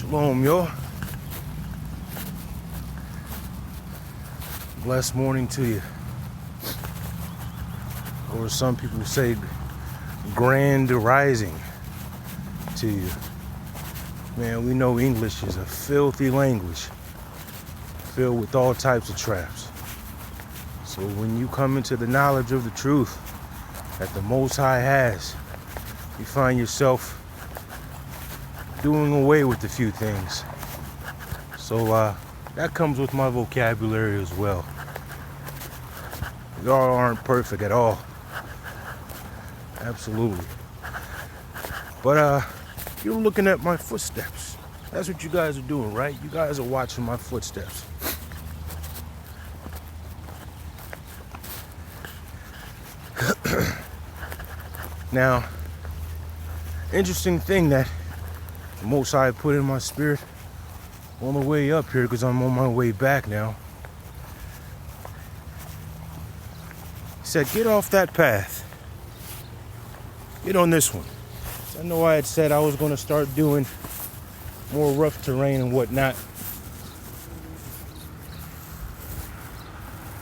Shalom, y'all. Blessed morning to you. Or some people say grand rising to you. Man, we know English is a filthy language filled with all types of traps. So when you come into the knowledge of the truth that the Most High has, you find yourself doing away with a few things. So that comes with my vocabulary as well. Y'all aren't perfect at all. Absolutely. But you're looking at my footsteps. That's what you guys are doing, right? You guys are watching my footsteps. Now, interesting thing that the Most High put in my spirit on the way up here, because I'm on my way back now. He said, get off that path. Get on this one. So I know I had said I was going to start doing more rough terrain and whatnot.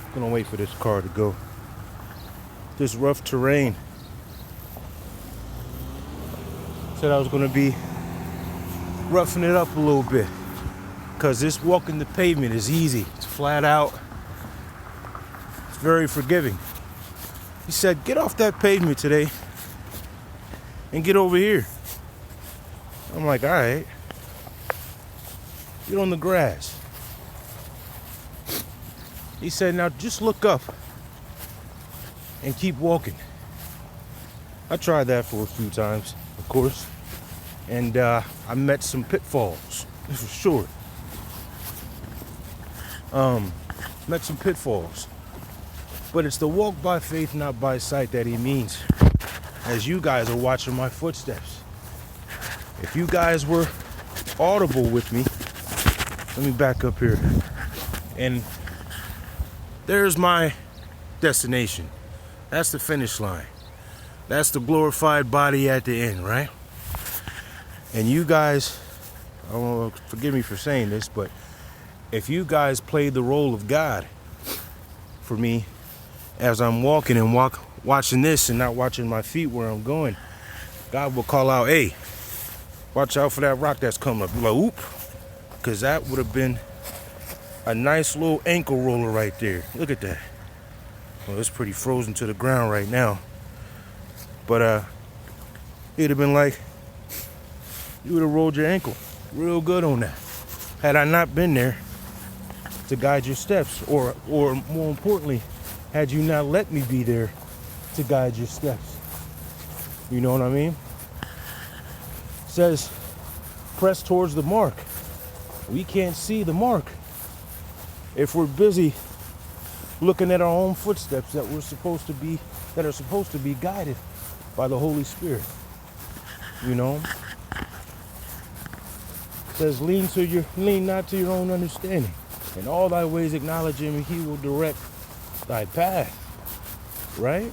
I'm going to wait for this car to go. This rough terrain. Said I was going to be roughing it up a little bit, because this walking the pavement is easy. It's flat out. It's very forgiving. He said, get off that pavement today and get over here. I'm like, all right. Get on the grass. He said, now just look up and keep walking. I tried that for a few times, of course. And I met some pitfalls, for sure. Met some pitfalls. But it's the walk by faith, not by sight that he means. As you guys are watching my footsteps. If you guys were audible with me, let me back up here. And there's my destination. That's the finish line. That's the glorified body at the end, right? And you guys, forgive me for saying this, but if you guys played the role of God for me as I'm walking and watching this and not watching my feet where I'm going, God will call out, hey, watch out for that rock that's coming up. You're like, oop, because that would have been a nice little ankle roller right there. Look at that. Well, it's pretty frozen to the ground right now. But it'd have been like, you would have rolled your ankle real good on that had I not been there to guide your steps, or more importantly, had you not let me be there to guide your steps. You know what I mean? It says, press towards the mark. We can't see the mark if we're busy looking at our own footsteps that are supposed to be guided by the Holy Spirit. You know? It says, lean not to your own understanding. In all thy ways acknowledge him, and he will direct thy path. Right?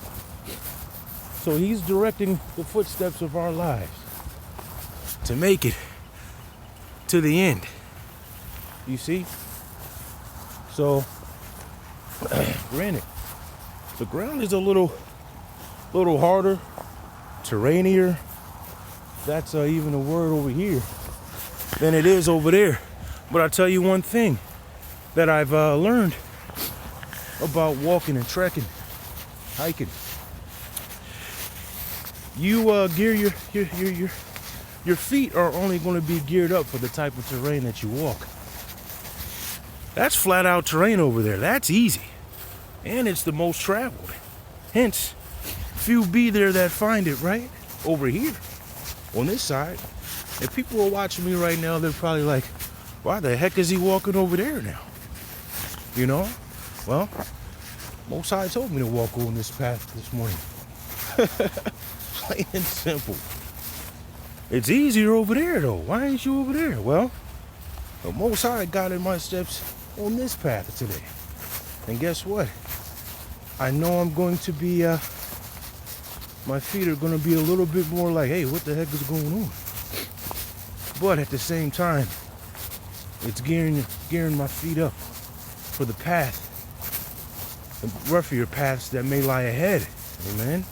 So he's directing the footsteps of our lives to make it to the end. You see? So, granted, the ground is a little harder, terrainier. That's even a word over here than it is over there. But I'll tell you one thing that I've learned about walking and trekking, hiking. You gear your feet are only going to be geared up for the type of terrain that you walk. That's flat out terrain over there. That's easy. And it's the most traveled. Hence, few be there that find it, right? Over here, on this side. If people are watching me right now, they're probably like, why the heck is he walking over there now? You know? Well, Most High told me to walk on this path this morning. Plain and simple. It's easier over there, though. Why ain't you over there? Well, the Most High guided my steps on this path today. And guess what? I know I'm going to be, my feet are going to be a little bit more like, hey, what the heck is going on? But at the same time, it's gearing my feet up for the path, the rougher paths that may lie ahead. Amen.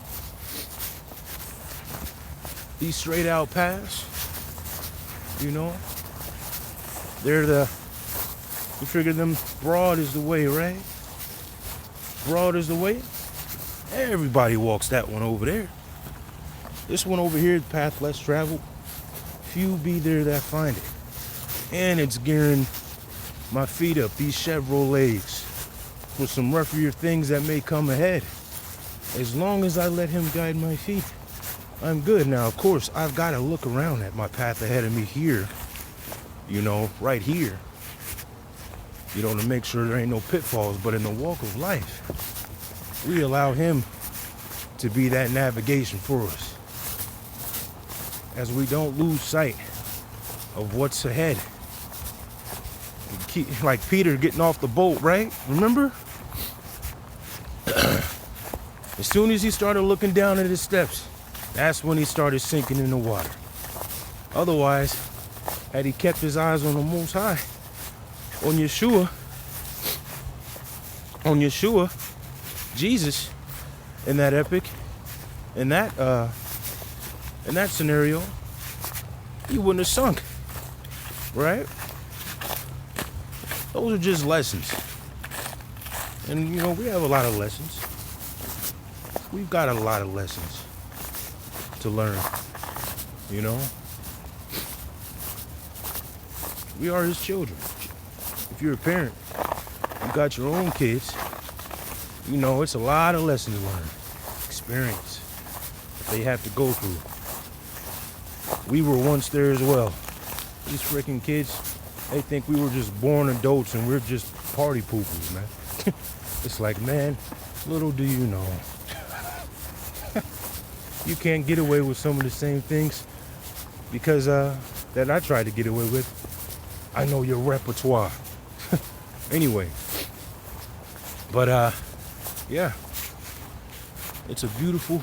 These straight out paths, you know, you figure them broad is the way, right? Broad is the way. Everybody walks that one over there. This one over here, the path less traveled, few be there that find it. And it's gearing my feet up, these Chevrolets, for some rougher things that may come ahead. As long as I let him guide my feet, I'm good. Now, of course, I've got to look around at my path ahead of me here, you know, right here, you know, to make sure there ain't no pitfalls. But in the walk of life, we allow him to be that navigation for us, as we don't lose sight of what's ahead. Like Peter getting off the boat, right? Remember? As soon as he started looking down at his steps, that's when he started sinking in the water. Otherwise, had he kept his eyes on the Most High, on Yeshua, Jesus, in that epic, in that scenario, he wouldn't have sunk, right? Those are just lessons. And, you know, we have a lot of lessons. We've got a lot of lessons to learn, you know? We are his children. If you're a parent, you got your own kids, you know, it's a lot of lessons learned, experience that they have to go through. We were once there as well. These freaking kids, they think we were just born adults and we're just party poopers, man. It's like, man, little do you know. You can't get away with some of the same things because that I tried to get away with. I know your repertoire. Anyway, but yeah, it's a beautiful,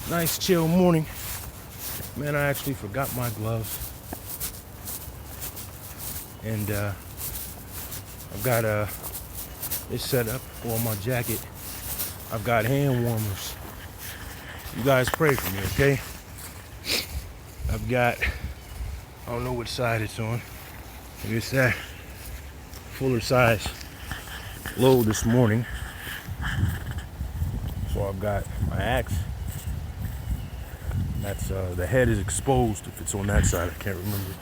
nice, chill morning. Man, I actually forgot my gloves. And I've got this set up on my jacket. I've got hand warmers. You guys pray for me, okay? I've got, I don't know which side it's on. Maybe it's that fuller size load this morning. So I've got my axe. That's the head is exposed if it's on that side. I can't remember.